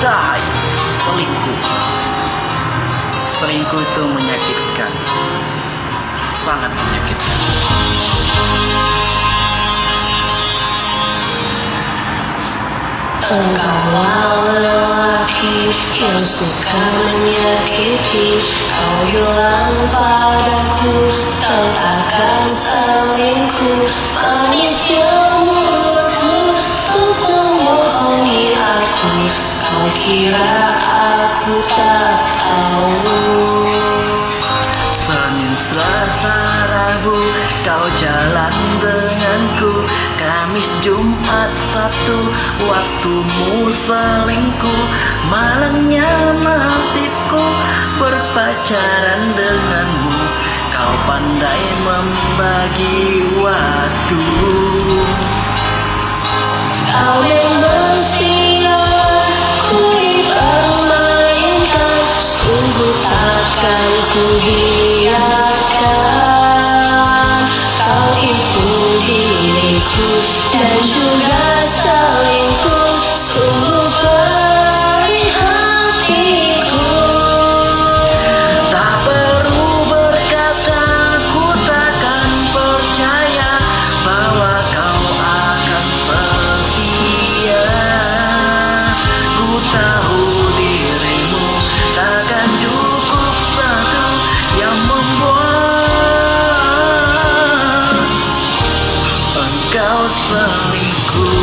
Tai, selingkuh. Selingkuh itu menyakitkan, sangat menyakitkan. Engkaulah lelaki yang suka menyakiti. Kau bilang padaku kau akan selingkuh. Manisnya mulutmu untuk membohongi aku. Kau kira aku tak tahu. Senin, Selasa, Rabu kau jalan denganku. Kamis, Jumat, Sabtu waktumu selingkuh. Malangnya nasibku berpacaran denganmu. Kau pandai membagi waktu. Kau memang sial, ku dipermainkan. Sungguh takkan ku biarkan kau tipu diriku dan juga selingkuh. Sungguh perih hatiku. Tak perlu berkata, ku takkan percaya bahwa kau akan setia. Ku tahu dirimu takkan cukup satu yang membuat engkau selingkuh.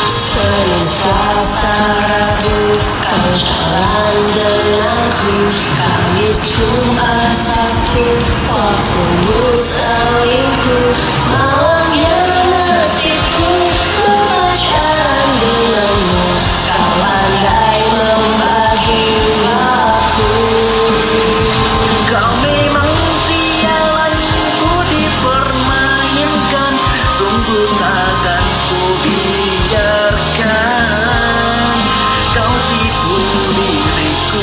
Senin, Selasa, Rabu kau jalan denganku. Kamis, Jumat, Sabtu waktumu selingkuh. Malamnya nasibku berpacaran denganmu. Kau pandai membagi waktu. Kau memang sialan, ku dipermainkan. Sungguh takkan ku biarkan kau tipu diriku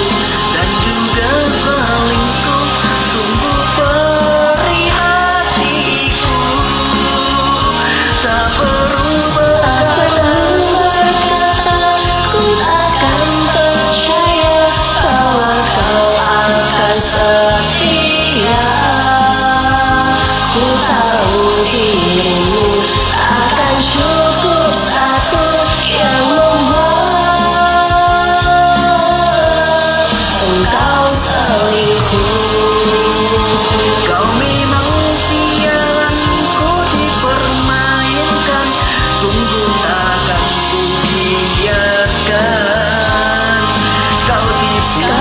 dan juga selingkuh. Sungguh perih hatiku. Tak perlu berkata, Ku akan percaya bahwa kau akan setia. Ku tahu dirimu akan cukup satu yang membuat engkau selingkuh. kau memang sialan, ku dipermainkan. Sungguh takkan ku biarkan kau tipu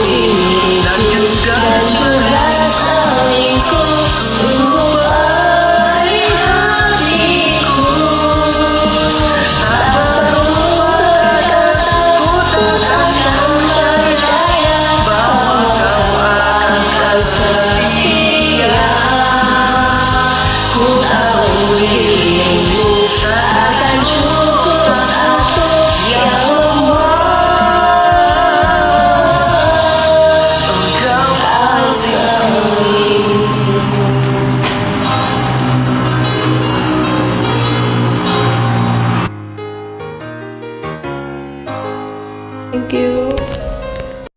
diriku dan juga dan juga selingkuh. Sungguh perih hatiku. Tak perlu berkata, ku takkan percaya bahwa kau akan setia. Ku tahu dirimu akan cukup satu yang membuat engkau kau selingkuh. Thank you.